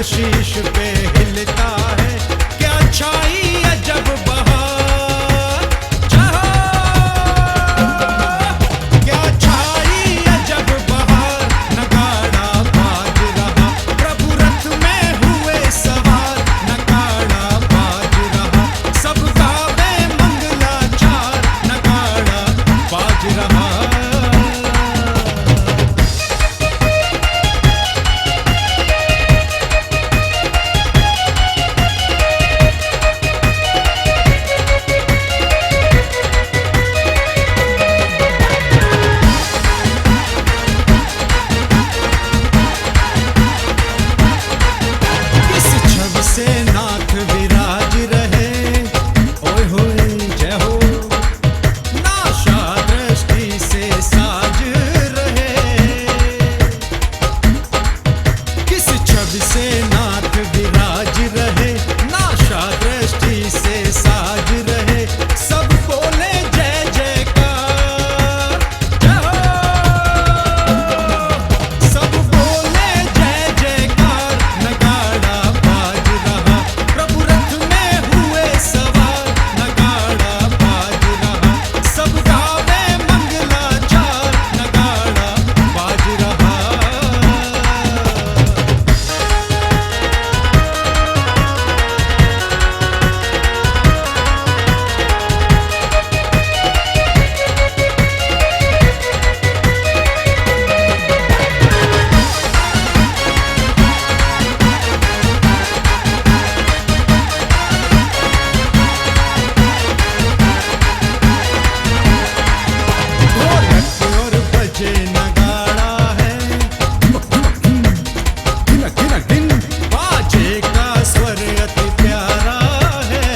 शीश पे हिलता है, क्या छाई अजब बहार। चाहो क्या छाई अजब बहार, नगाड़ा बाज रहा, प्रभु रथ में हुए सवार, नगाड़ा बाज रहा, सब गावे मंगलाचार, नगाड़ा बाज रहा। इस छवि से नाथ विराज रहे, ओए होए जय हो, नाशा दृष्टि से साज रहे। किस छवि से नाथ विराज रहे, नाशा दृष्टि से साज रहे, सब बोले जय जयकार। जय हो, सब बोले जय जयकार, नगाड़ा बाज रहा, प्रभु रथ में हुए सवार, नगाड़ा बाज रहा, सब गावे मंगलाचार, नगाड़ा बाज रहा। ढोलक और बजे नगाड़ा है, गिन गिन गिन, बाजे का स्वर अति प्यारा है।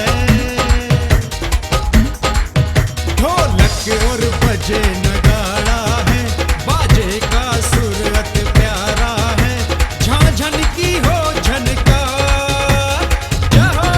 ढोलक और बजे नगाड़ा है, बाजे का सुर अति प्यारा है, झांझन की हो झनकार। जय हो,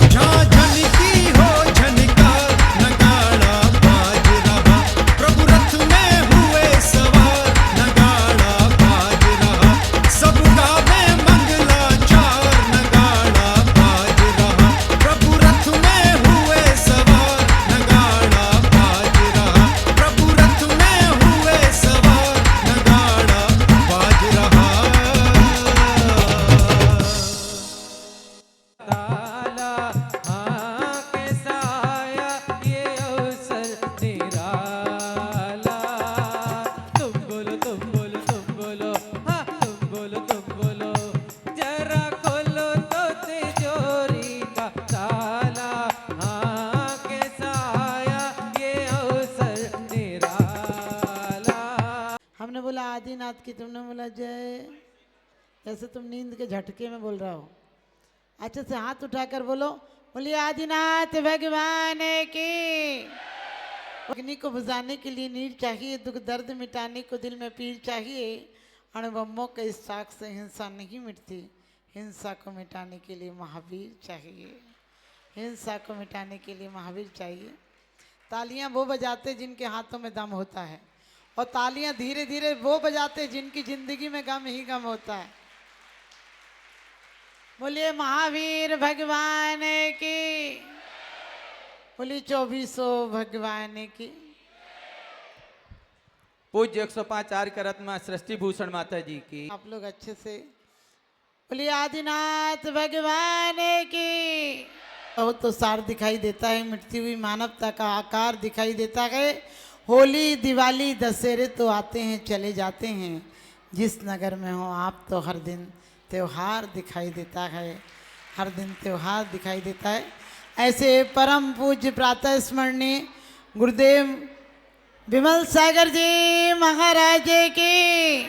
झांझन की हो झनकार, नगाड़ा बाज रहा, प्रभु रथ में हुए सवार, नगाड़ा बाज रहा, सब गावे मंगलाचार, नगाड़ा बाज रहा, प्रभु रथ में हुए सवार, नगाड़ा बाज रहा, प्रभु रथ में हुए सवार, नगाड़ा बाज रहा। ताला हाँ कैसा आया ये अवसर निराला। तुम बोलो तुम बोलो तुम बोलो, हाँ तुम बोलो जरा खोलो तो तिजोरी का ताला। हाँ कैसा आया ये अवसर निराला। हमने बोला आदिनाथ की, तुमने बोला जय। जैसे तुम नींद के झटके में बोल रहा हो। अच्छे से हाथ उठाकर बोलो, बोलिए आदिनाथ भगवान की। अग्नि को बुझाने के लिए नीर चाहिए, दुख दर्द मिटाने को दिल में पीर चाहिए। अणुबम्बों के इस साख से हिंसा नहीं मिटती, हिंसा को मिटाने के लिए महावीर चाहिए, हिंसा को मिटाने के लिए महावीर चाहिए। तालियां वो बजाते जिनके हाथों में दम होता है, और तालियां धीरे धीरे वो बजाते जिनकी जिंदगी में गम ही गम होता है। बोलिए महावीर भगवान की, बोलिए 2400 भगवान की। पूज्य 105 आर्य करत्मा सृष्टि भूषण माता जी की। आप लोग अच्छे से बोलिए आदिनाथ भगवान की। वो तो सार दिखाई देता है, मिटती हुई मानवता का आकार दिखाई देता है। होली दिवाली दशहरे तो आते हैं चले जाते हैं, जिस नगर में हो आप तो हर दिन त्योहार दिखाई देता है, हर दिन त्योहार दिखाई देता है। ऐसे परम पूज्य प्रातः स्मरणीय गुरुदेव विमल सागर जी महाराज की।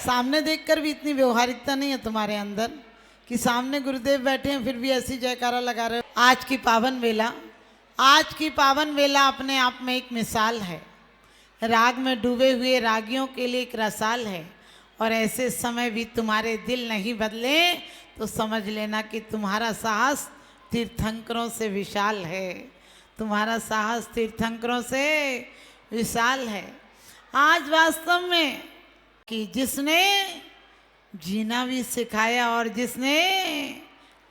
सामने देखकर भी इतनी व्यवहारिकता नहीं है तुम्हारे अंदर कि सामने गुरुदेव बैठे हैं फिर भी ऐसी जयकारा लगा रहे हो। आज की पावन वेला, आज की पावन वेला अपने आप में एक मिसाल है। राग में डूबे हुए रागियों के लिए एक रसाल है। और ऐसे समय भी तुम्हारे दिल नहीं बदले तो समझ लेना कि तुम्हारा साहस तीर्थंकरों से विशाल है, तुम्हारा साहस तीर्थंकरों से विशाल है। आज वास्तव में कि जिसने जीना भी सिखाया और जिसने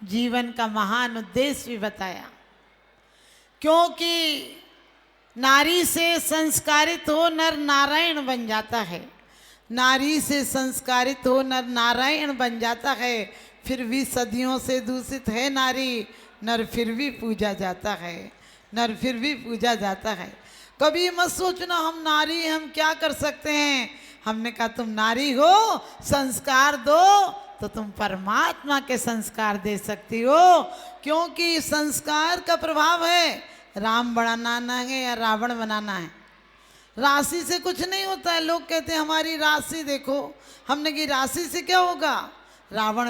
जीवन का महान उद्देश्य भी बताया। क्योंकि नारी से संस्कारित हो नर नारायण बन जाता है, नारी से संस्कारित हो नर नारायण बन जाता है। फिर भी सदियों से दूषित है नारी, नर फिर भी पूजा जाता है, नर फिर भी पूजा जाता है। कभी मत सोचना हम नारी हैं, हम क्या कर सकते हैं। हमने कहा तुम नारी हो, संस्कार दो तो तुम परमात्मा के संस्कार दे सकती हो। क्योंकि संस्कार का प्रभाव है, राम बनाना है या रावण बनाना है। राशि से कुछ नहीं होता है। लोग कहते हैं हमारी राशि देखो, हमने की राशि से क्या होगा। रावण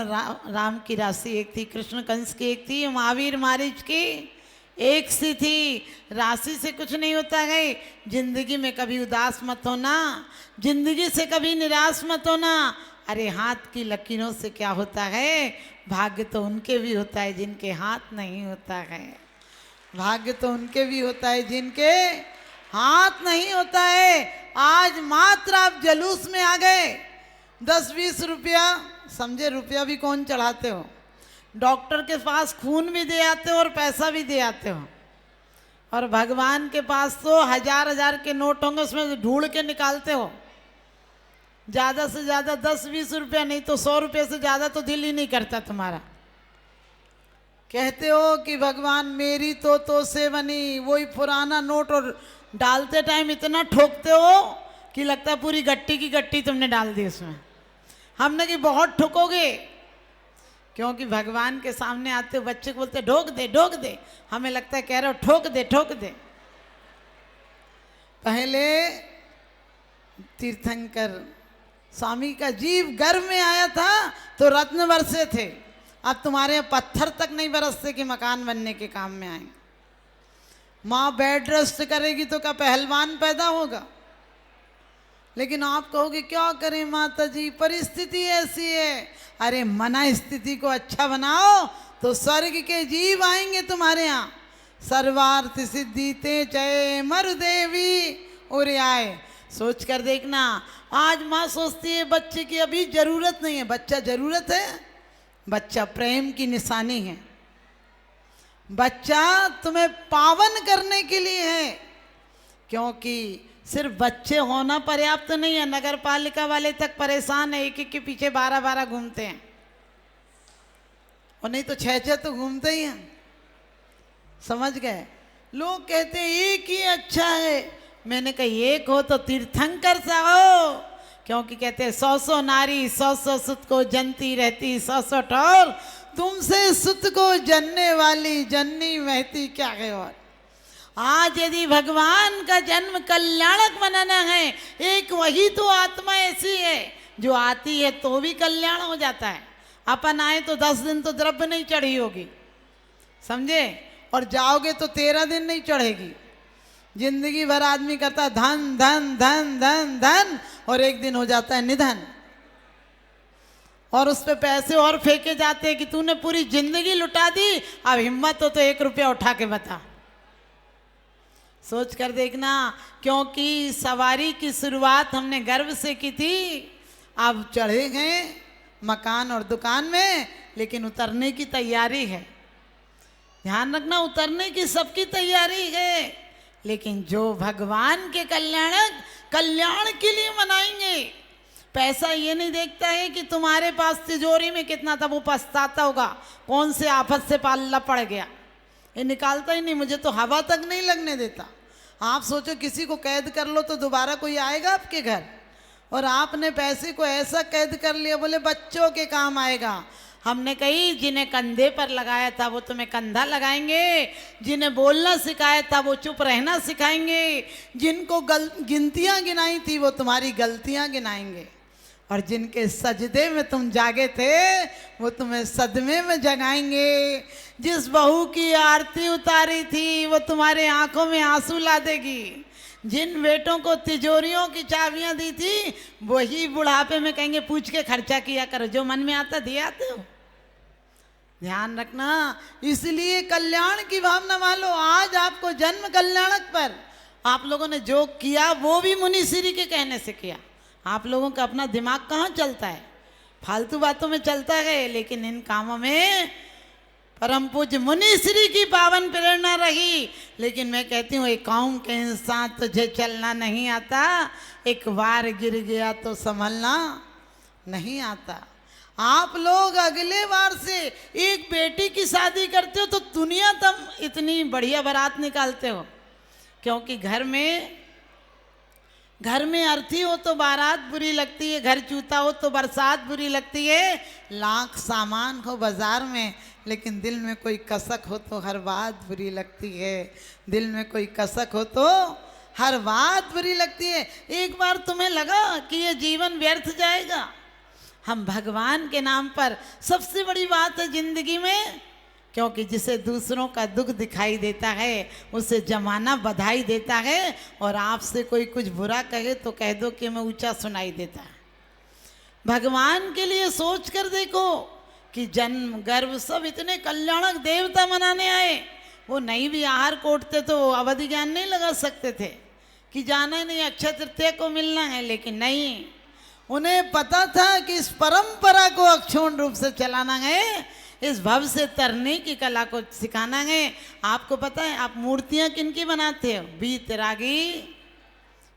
राम की राशि एक थी, कृष्ण कंस की एक थी, महावीर मारीच की एक सी थी। राशि से कुछ नहीं होता है। जिंदगी में कभी उदास मत होना, जिंदगी से कभी निराश मत होना। अरे हाथ की लकीरों से क्या होता है, भाग्य तो उनके भी होता है जिनके हाथ नहीं होता है। भाग्य तो उनके भी होता है जिनके हाथ नहीं होता है। आज मात्र आप जलूस में आ गए, 10-20 रुपया, समझे रुपया भी कौन चढ़ाते हो, डॉक्टर के पास खून भी दे आते हो और पैसा भी दे आते हो। और भगवान के पास तो 1000-1000 के नोट होंगे, उसमें ढूंढ के निकालते हो। ज़्यादा से ज़्यादा 10-20 रुपया, नहीं तो 100 रुपये से ज़्यादा तो दिल ही नहीं करता तुम्हारा। कहते हो कि भगवान मेरी तो से बनी, वही पुराना नोट, और डालते टाइम इतना ठोकते हो कि लगता है पूरी गट्टी की गट्टी तुमने डाल दी उसमें। हमने कि बहुत ठोकोगे, क्योंकि भगवान के सामने आते हो बच्चे को बोलते ढोक दे ढोक दे, हमें लगता है कह रहे हो ठोक दे ठोक दे। पहले तीर्थंकर स्वामी का जीव गर्भ में आया था तो रत्न बरसे थे, अब तुम्हारे यहाँ पत्थर तक नहीं बरसते कि मकान बनने के काम में आएंगे। माँ बेड रेस्ट करेगी तो क्या पहलवान पैदा होगा। लेकिन आप कहोगे क्या करें माता जी, परिस्थिति ऐसी है। अरे मना स्थिति को अच्छा बनाओ तो स्वर्ग के जीव आएंगे तुम्हारे यहाँ। सर्वार्थ सिद्धि ते चय मरु देवी और आए। सोच कर देखना, आज माँ सोचती है बच्चे की अभी जरूरत नहीं है। बच्चा जरूरत है, बच्चा प्रेम की निशानी है। बच्चा तुम्हें पावन करने के लिए है। क्योंकि सिर्फ बच्चे होना पर्याप्त तो नहीं है, नगर पालिका वाले तक परेशान है, एक एक के पीछे 12-12 घूमते हैं, और नहीं तो 6-6 तो घूमते ही हैं। समझ गए। लोग कहते हैं एक ही अच्छा है, मैंने कहा एक हो तो तीर्थंकर सा हो। क्योंकि कहते हैं 100 नारी 100 सुत को जनती रहती, 100 ठौर तुमसे सुत को जनने वाली जननी महती क्या है। और आज यदि भगवान का जन्म कल्याणक बनाना है, एक वही तो आत्मा ऐसी है जो आती है तो भी कल्याण हो जाता है। अपन आए तो 10 दिन तो द्रव्य नहीं चढ़ी होगी, समझे, और जाओगे तो 13 दिन नहीं चढ़ेगी। जिंदगी भर आदमी करता धन धन धन धन धन, और एक दिन हो जाता है निधन, और उस पे पैसे और फेंके जाते हैं कि तूने पूरी जिंदगी लुटा दी, अब हिम्मत हो तो 1 रुपया उठा के बता। सोच कर देखना। क्योंकि सवारी की शुरुआत हमने गर्व से की थी, अब चढ़े गए मकान और दुकान में, लेकिन उतरने की तैयारी है। ध्यान रखना, उतरने की सबकी तैयारी है, लेकिन जो भगवान के कल्याण के लिए मनाएंगे। पैसा ये नहीं देखता है कि तुम्हारे पास तिजोरी में कितना था, वो पछताता होगा कौन से आफत से पाला पड़ गया, ये निकालता ही नहीं, मुझे तो हवा तक नहीं लगने देता। आप सोचो किसी को कैद कर लो तो दोबारा कोई आएगा आपके घर, और आपने पैसे को ऐसा कैद कर लिया, बोले बच्चों के काम आएगा। हमने कही जिन्हें कंधे पर लगाया था वो तुम्हें कंधा लगाएंगे, जिन्हें बोलना सिखाया था वो चुप रहना सिखाएंगे, जिनको गिनतियाँ गिनाई थी वो तुम्हारी गलतियाँ गिनाएंगे, और जिनके सजदे में तुम जागे थे वो तुम्हें सदमे में जगाएंगे। जिस बहू की आरती उतारी थी वो तुम्हारे आंखों में आंसू ला देगी। जिन बेटों को तिजोरियों की चाबियां दी थी वही बुढ़ापे में कहेंगे पूछ के खर्चा किया करो, जो मन में आता दिए आते हो। ध्यान रखना, इसलिए कल्याण की भावना वालो। आज आपको जन्म कल्याणक पर आप लोगों ने जो किया वो भी मुनि श्री के कहने से किया। आप लोगों का अपना दिमाग कहाँ चलता है। फालतू बातों में चलता है, लेकिन इन कामों में परम पूज्य मुनि श्री की पावन प्रेरणा रही। लेकिन मैं कहती हूँ एक कौम के इंसान तुझे चलना नहीं आता, एक बार गिर गया तो संभलना नहीं आता। आप लोग अगले बार से एक बेटी की शादी करते हो तो दुनिया तब इतनी बढ़िया बारात निकालते हो, क्योंकि घर में अर्थी हो तो बारात बुरी लगती है, घर चूता हो तो बरसात बुरी लगती है। लाख सामान हो बाजार में, लेकिन दिल में कोई कसक हो तो हर बात बुरी लगती है। दिल में कोई कसक हो तो हर बात बुरी लगती है। एक बार तुम्हें लगा कि ये जीवन व्यर्थ जाएगा, हम भगवान के नाम पर सबसे बड़ी बात है जिंदगी में, क्योंकि जिसे दूसरों का दुख दिखाई देता है उसे जमाना बधाई देता है, और आपसे कोई कुछ बुरा कहे तो कह दो कि मैं ऊंचा सुनाई देता है। भगवान के लिए सोच कर देखो कि जन्म गर्भ सब इतने कल्याणक देवता मनाने आए, वो नहीं भी आहार कोटते तो अवधि ज्ञान नहीं लगा सकते थे कि जाना ही नहीं अक्षय तृतीया को मिलना है, लेकिन नहीं, उन्हें पता था कि इस परंपरा को अक्षुण्ण रूप से चलाना है, इस भव से तरने की कला को सिखाना है। आपको पता है आप मूर्तियां किनकी बनाते हो? बीतरागी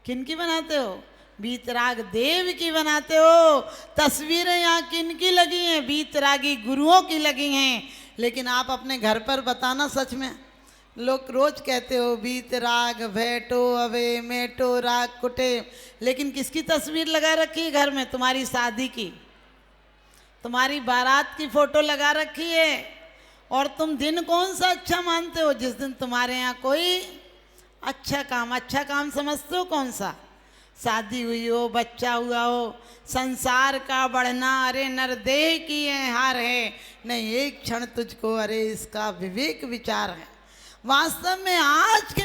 किनकी बनाते हो? बीतराग देव की बनाते हो। तस्वीरें यहाँ किनकी लगी हैं? बीतरागी गुरुओं की लगी हैं। लेकिन आप अपने घर पर बताना, सच में लोग रोज कहते हो बीतराग भेटो अवे मेटो राग कुटे, लेकिन किसकी तस्वीर लगा रखी है घर में? तुम्हारी शादी की, तुम्हारी बारात की फोटो लगा रखी है। और तुम दिन कौन सा अच्छा मानते हो? जिस दिन तुम्हारे यहाँ कोई अच्छा काम समझते हो कौन सा? शादी हुई हो, बच्चा हुआ हो, संसार का बढ़ना, अरे नरदेह की ये हार है, नहीं एक क्षण तुझको, अरे इसका विवेक विचार है। वास्तव में आज के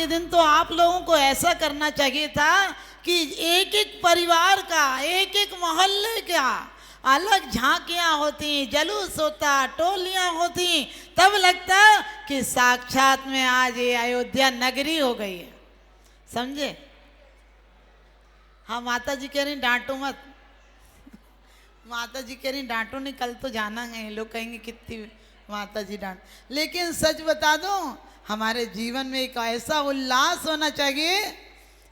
दिन तो आप लोगों को ऐसा करना चाहिए था कि एक एक परिवार का, एक एक मोहल्ले का अलग झांकियां होती, जलूस होता, टोलियां होती, तब लगता कि साक्षात में आज ये अयोध्या नगरी हो गई है। समझे? हाँ, माता जी कह रही डांटो मत। माता जी कह रही डांटो नहीं, कल तो जाना है। लोग कहेंगे कितनी माता जी डांट, लेकिन सच बता दो हमारे जीवन में एक ऐसा उल्लास होना चाहिए,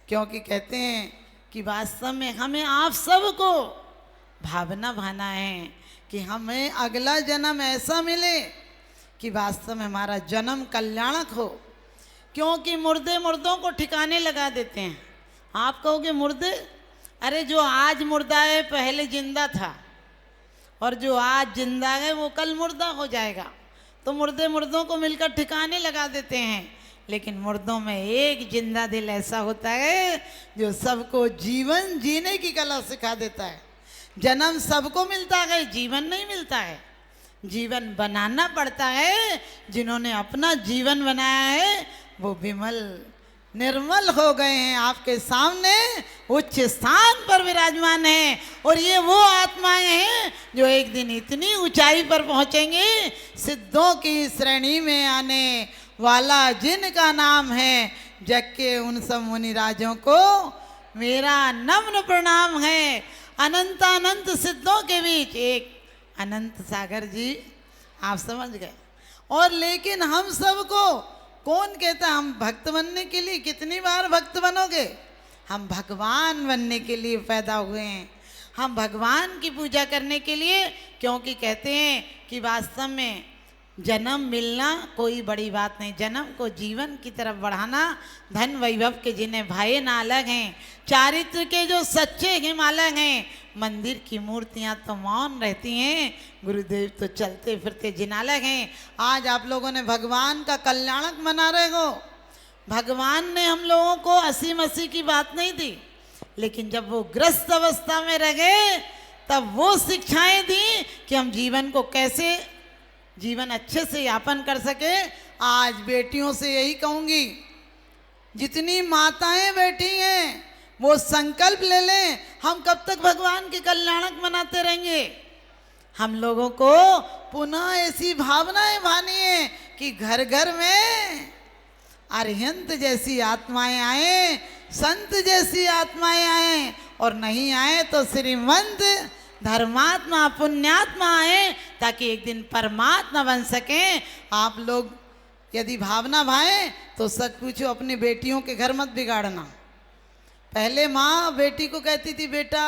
क्योंकि कहते हैं कि वास्तव में हमें आप सबको भावना भाना है कि हमें अगला जन्म ऐसा मिले कि वास्तव में हमारा जन्म कल्याणक हो। क्योंकि मुर्दों को ठिकाने लगा देते हैं। आप कहोगे मुर्दे, अरे जो आज मुर्दा है पहले जिंदा था, और जो आज जिंदा है वो कल मुर्दा हो जाएगा। तो मुर्दों को मिलकर ठिकाने लगा देते हैं। लेकिन मुर्दों में एक जिंदा दिल ऐसा होता है जो सबको जीवन जीने की कला सिखा देता है। जन्म सबको मिलता है, जीवन नहीं मिलता है। जीवन बनाना पड़ता है। जिन्होंने अपना जीवन बनाया है वो विमल निर्मल हो गए हैं, आपके सामने उच्च स्थान पर विराजमान हैं। और ये वो आत्माएं हैं जो एक दिन इतनी ऊंचाई पर पहुंचेंगी, सिद्धों की श्रेणी में आने वाला जिनका नाम है जग के उन सब मुनिराजों को मेरा नम्र प्रणाम है। अनंत सिद्धों के बीच एक अनंत सागर जी, आप समझ गए। और लेकिन हम सबको कौन कहता है हम भक्त बनने के लिए? कितनी बार भक्त बनोगे? हम भगवान बनने के लिए पैदा हुए हैं, हम भगवान की पूजा करने के लिए। क्योंकि कहते हैं कि वास्तव में जन्म मिलना कोई बड़ी बात नहीं, जन्म को जीवन की तरफ बढ़ाना। धन वैभव के जिन्हें भाई ना अलग हैं, चारित्र के जो सच्चे हिमालय हैं, मंदिर की मूर्तियां तो मौन रहती हैं, गुरुदेव तो चलते फिरते जिनालक हैं। आज आप लोगों ने भगवान का कल्याणक मना रहे हो। भगवान ने हम लोगों को असी मसी की बात नहीं दी, लेकिन जब वो ग्रस्त अवस्था में रह गए तब वो शिक्षाएं दी कि हम जीवन को कैसे जीवन अच्छे से यापन कर सके। आज बेटियों से यही कहूंगी, जितनी माताएं बैठी हैं वो संकल्प ले लें, हम कब तक भगवान के कल्याणक मनाते रहेंगे। हम लोगों को पुनः ऐसी भावनाएं भानी है कि घर घर में अरिहंत जैसी आत्माएं आए, संत जैसी आत्माएं आए, और नहीं आए तो श्रीमंत धर्मात्मा पुण्यात्मा आए, ताकि एक दिन परमात्मा बन सकें। आप लोग यदि भावना भाएं तो सच पूछो, अपनी बेटियों के घर मत बिगाड़ना। पहले माँ बेटी को कहती थी, बेटा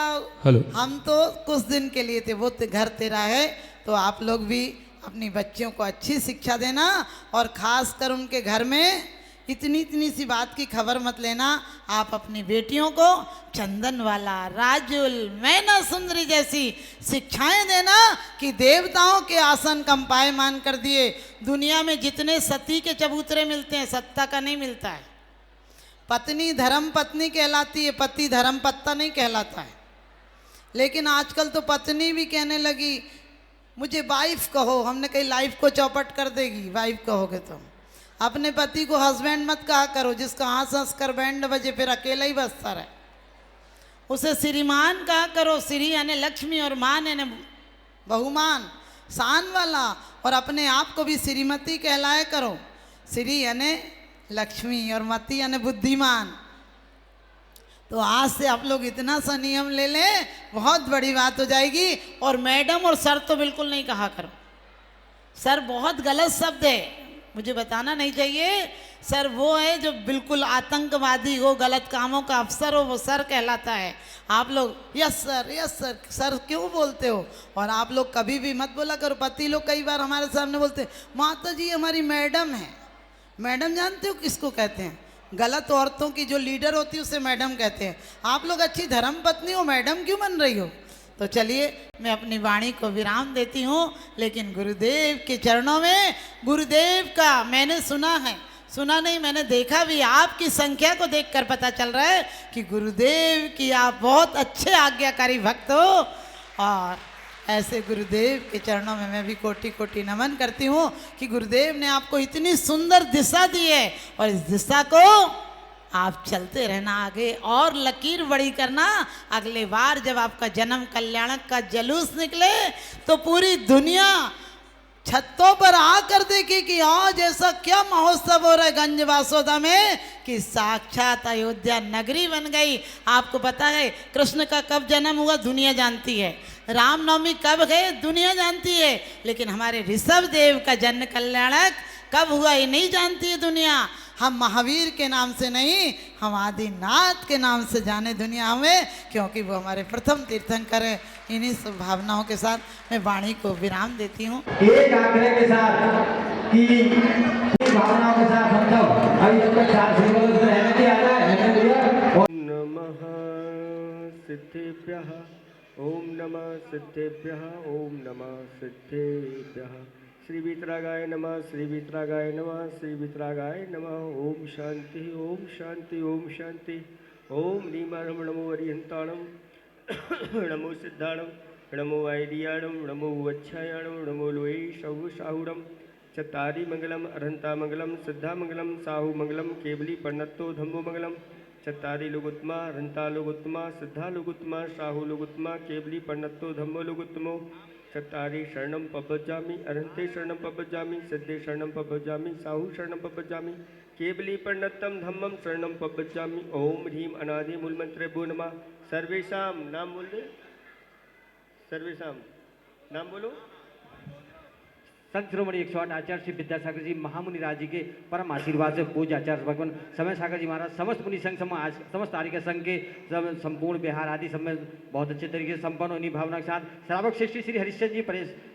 हम तो कुछ दिन के लिए थे, वो घर तेरा है। तो आप लोग भी अपनी बच्चियों को अच्छी शिक्षा देना, और ख़ास कर उनके घर में इतनी सी बात की खबर मत लेना। आप अपनी बेटियों को चंदन वाला, राजुल, मैना सुंदरी जैसी शिक्षाएं देना कि देवताओं के आसन कंपायमान कर दिए। दुनिया में जितने सती के चबूतरे मिलते हैं, सत्ता का नहीं मिलता है। पत्नी धर्म पत्नी कहलाती है, पति धर्म पत्ता नहीं कहलाता है। लेकिन आजकल तो पत्नी भी कहने लगी मुझे वाइफ कहो। हमने कही लाइफ को चौपट कर देगी वाइफ कहोगे तो। अपने पति को हस्बैंड मत कहा करो, जिसका हंस हंस कर बैंड बजे फिर अकेला ही बसता रहे। उसे श्रीमान कहा करो। श्री यानी लक्ष्मी और मान यानी बहुमान, शान वाला। और अपने आप को भी श्रीमती कहलाया करो। श्री यानी लक्ष्मी और मती यानी बुद्धिमान। तो आज से आप लोग इतना सा नियम ले लें, बहुत बड़ी बात हो जाएगी। और मैडम और सर तो बिल्कुल नहीं कहा करो। सर बहुत गलत शब्द है, मुझे बताना नहीं चाहिए। सर वो है जो बिल्कुल आतंकवादी हो, गलत कामों का अफसर हो, वो सर कहलाता है। आप लोग यस सर सर क्यों बोलते हो? और आप लोग कभी भी मत बोला करो। पति लोग कई बार हमारे सामने बोलते माता जी हमारी मैडम है। मैडम जानते हो किसको कहते हैं? गलत औरतों की जो लीडर होती है उसे मैडम कहते हैं। आप लोग अच्छी धर्म पत्नी हो, मैडम क्यों बन रही हो? तो चलिए मैं अपनी वाणी को विराम देती हूँ, लेकिन गुरुदेव के चरणों में, गुरुदेव का मैंने सुना है, सुना नहीं मैंने देखा भी, आपकी संख्या को देखकर पता चल रहा है कि गुरुदेव की आप बहुत अच्छे आज्ञाकारी भक्त हो। और ऐसे गुरुदेव के चरणों में मैं भी कोटि कोटि नमन करती हूँ कि गुरुदेव ने आपको इतनी सुंदर दिशा दी है, और इस दिशा को आप चलते रहना आगे, और लकीर बड़ी करना। अगले बार जब आपका जन्म कल्याणक का जलूस निकले तो पूरी दुनिया छतों पर आकर देखी कि आज ऐसा क्या महोत्सव हो रहा है गंज वासोदा में कि साक्षात अयोध्या नगरी बन गई। आपको पता है कृष्ण का कब जन्म हुआ दुनिया जानती है, रामनवमी कब है दुनिया जानती है, लेकिन हमारे ऋषभ देव का जन्म कल्याणक कब हुआ ये नहीं जानती है दुनिया। हम महावीर के नाम से नहीं, हम आदिनाथ के नाम से जाने दुनिया हमें, क्योंकि वो हमारे प्रथम तीर्थंकर है। इन्हीं सब भावनाओं के साथ मैं वाणी को विराम देती हूँ। एक आग्रह के साथ कि भावनाओं के साथ हम सब अभी तक 4 सिंबल से रहने आ रहा है। ओम नमः सिद्धेभ्यः, ओम नमः सिद्धेभ्यः, ओम नमः सिद्धेभ्यः। श्री वीतरागाय नमः, श्री वीतरागाय नमः, श्री वीतरागाय नमः। ओम शांति, ओम शांति, ओम शांति। ओम नीमाणम नमो अरिहंताणम, नमो सिद्धाणम, नमो आइडियाणम, नमो वच्छायाणम, नमो लोये शव साहुरम। चत्तारी मंगलम, अरहंता मंगलम, सिद्धा मंगलम, साहु मंगलम, केवली पर्णत्तो धम्मो मंगलम। चत्तारी लोगोत्तमा, अरहंता लोगोत्तमा, सिद्धा लोगोत्तमा, साहु लोगोत्तमा, केवली पर्णत्तो धम्मो लोगोत्तमो। चत्तारी शरणम पपजामि, अरहंते शरणम पपजामि, सिद्धे शरणम पपजामि, साहु शरणम पपजामि, केवली पर्णत्तम धम्मम शरणम पपजामि। ओम ह्रीम अनादि मूल मंत्रे भो नमः। सर्वेशाम नाम बोल दे, सर्वेशाम नाम बोलो। संत शिरोमणि 108 आचार्य श्री विद्यासागर जी महामुनि राज जी के परम आशीर्वाद से पूज्य आचार्य भगवान समय सागर जी महाराज समस्त मुनि संघ समस्त आर्य संघ के संपूर्ण बिहार आदि सब में बहुत अच्छे तरीके से संपन्न होनी भावना के साथ श्रावक श्रेष्ठी श्री हरिश्चंद्र जी,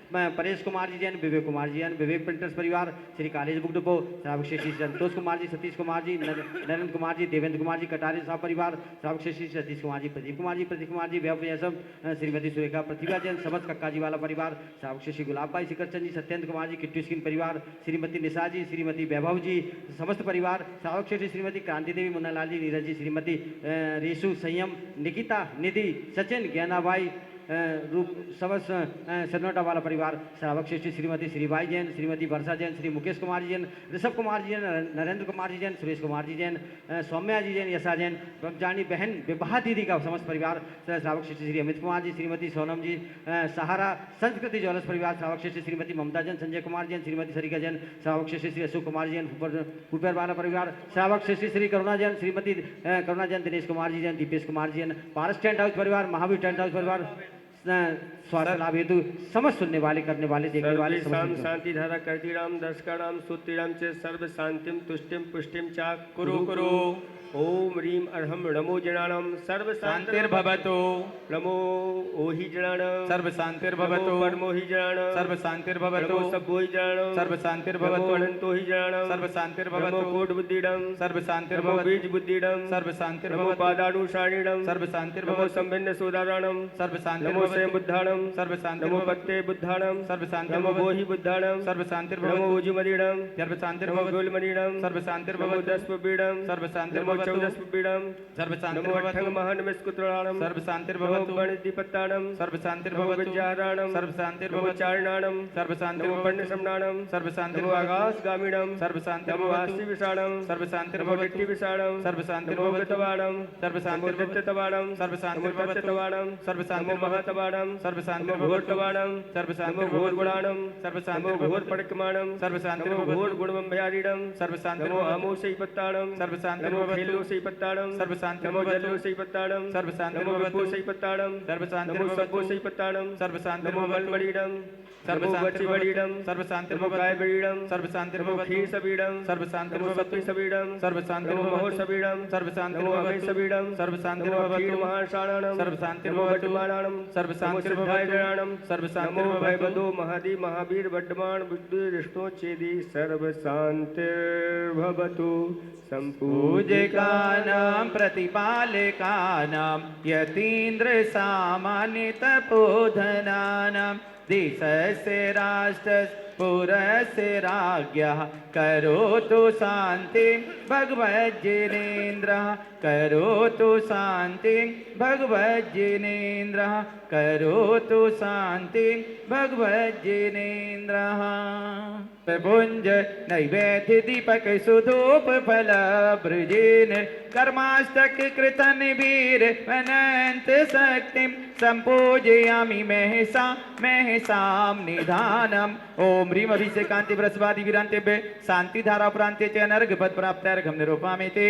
परेश कुमार जी जैन, विवेक कुमार जी जैन, विवेक प्रिंटर्स परिवार, श्री कालेज बुक डिपो, श्रावक श्रेष्ठी संतोष कुमार जी, सतीश कुमार जी, नरेंद्र कुमार जी, देवेंद्र कुमार जी, कटारे साहब परिवार, श्रावक श्रेष्ठी सतीश कुमार जी, प्रदीप कुमार जी, वैभव जैसम, श्रीमती सुरेखा प्रतिभा जैन, समस्त कक्का जी वाला परिवार, श्रावक श्रेष्ठी गुलाब भाई शिखरचंद जी, सत्येंद्र कुमार जी, किट्टू स्किन परिवार, श्रीमती निशा जी, श्रीमती वैभव जी, समस्त परिवार, श्रावक श्रेष्ठी श्रीमती क्रांति देवी, मुन्नालाल जी, नीरज जी, श्रीमती रेशु संयम, निकिता, निधि, सचिन, ज्ञाना भाई, रूप समस्त सन्नोटा वाला परिवार श्रावक श्री श्रीमती श्रीबाई जैन, श्रीमती वर्षा जैन, श्री मुकेश कुमार जी जैन, ऋषभ कुमार जी जैन, नरेंद्र कुमार जी जैन, सुरेश कुमार जी जैन, सौम्या जी जैन, यशा जैन, जानी बहन विवाह दीदी का समस्त परिवार श्रावक श्री अमित कुमार जी, श्रीमती सोनम जी, सहारा संस्कृति ज्वेलर्स परिवार श्रावक श्रीमती ममता जैन, संजय कुमार जैन, श्रीमती सरिका जैन, श्रावक श्री अशोक कुमार जैन, ऊपर वाला परिवार श्रावक श्री करुणा जैन, श्रीमती करुणा जैन, दिनेश कुमार जी जैन, दीपेश कुमार जी जैन, पारस टेंट हाउस परिवार, महावीर टेंट हाउस परिवार, स्वास्थ्य लाभ हेतु समस्त सुनने वाले, करने वाले, देखने वाले शांति धारा कर्तिराम दर्शकाराम सूत्रिराम च सर्व शांतिम तुष्टिम पुष्टिम चा कुरु कुरु। ओम ह्रीम अर्हम नमो जनानाम सर्व शांतिर्भवतु। नमो ओहि जनानाम सर्व शांतिर्भवतु। परमो हि जनानाम सर्व शांतिर्भवतु। नमो सब्बो हि जनानाम सर्व शांतिर्भवतु। नमो अनंतो हि जनानाम सर्व शांतिर्भवतु। नमो कोट बुद्धिडम सर्व नमो शांतिर्भवतु। बीज बुद्धिडम सर्व नमो शांतिर्भवतु। पादानुसारिणम सर्व नमो शांतिर्भवतु। संभिन्न सोदाराणम सर्व नमो शांतिर्भवतु। स्वयं बुद्धाणम सर्व नमो शांतिर्भवतु। पत्ते बुद्धाणम सर्व नमो शांतिर्भवतु। गोहि बुद्धाणम सर्व नमो शांतिर्भवतु। उजुमदिडम सर्व नमो शांतिर्भवतु। गोलमदिडम सर्व नमो शांतिर्भवतु। दस्पबीडम सर्व नमो शांतिर्भवतु। चौदस्पबीडम सर्व नमो शांतिर्भवतु। अठंग महानमस्कुत्राणम सर्व नमो शांतिर्भवतु। गणदीपत्ताणम सर्व नमो शांतिर्भवतु। विद्याराणम सर्व नमो शांतिर्भवतु। चारणाणम सर्व नमो शांतिर्भवतु। पण्यसमनाणम सर्व नमो शांतिर्भवतु। आकाशगामिणम सर्व नमो शांतिर्भवतु। आस्तिविषाणम सर्व नमो शांतिर्भवतु। गिट्टिविषाणम सर्व नमो शांतिर्भवतु। गतवाणम सर्व नमो शांतिर्भवतु। दत्ततवाणम सर्व नमो शांतिर्भवतु। तत्तवाणम सर्व नमो शांतिर्भवतु। महातवाणम सर्व नमो शांतिर्भवतु। घोरतवाणम सर्व नमो शांतिर्भवतु। घोरगुणाणम सर्व नमो शांतिर्भवतु। घोरपड़कमाणम सर्व नमो शांतिर्भवतु। घोरगुणमभयारिणम सर्व नमो शांतिर्भवतु। आमोसैपत्ताणम सर्व नमो शांतिर्भवतु। खेलोसैपत्ताणम सर्व नमो शांतिर्भवतु। जल्लोसैपत्ताणम सर्व नमो शांतिर्भवतु। विपुसैपत्ताणम सर्व नमो शांतिर्भवतु। सब्बोसैपत्ताणम सर्व नमो शांतिर्भवतु। मलबड़ीडम सर्व नमो शांतिर्भवतु। बच्चीबड़ीडम सर्व नमो शांतिर्भवतु। गायबड़ीडम सर्व नमो शांतिर्भवतु। खीरसबीडम सर्व नमो शांतिर्भवतु। सप्पीसबीडम सर्व नमो शांतिर्भवतु। महोसबीडम सर्व नमो शांतिर्भवतु। अभयसबीडम सर्व नमो शांतिर्भवतु। क्षीरमहाशाणम सर्व नमो शांतिर्भवतु। बड्डमाणम सर्व नमो शांतिर्भवतु। सिद्धायजनाणम सर्व नमो शांतिर्भवतु। भयबदो महादी महावीर बड्डमाण बुद्धि विष्णु चेदी सर्व शांतिर्भवतु पूजिकानां प्रतिपालकानां यतीन्द्र सामान्य तपोधनानां देशस्य राष्ट्रस्य पुरस्य राज्ञः करोतु शान्तिं भगवज्जिनेन्द्रः करोतु शान्तिं भगवज्जिनेन्द्रः करोतु शान्तिं भगवज्जिनेन्द्रः पुंज नैवेद्य दीपक सुधूप फल ब्रजेन कर्मास्तक कृतन वीर अनंत शक्तिं संपूजयामि महसां निधानम् ओम ह्रीं अभिषेकान्ति वृषभादि विरान्तेभ्य शांतिधारा प्रान्ते च नर्घपद प्राप्त्यर्घं निरूपयामि ते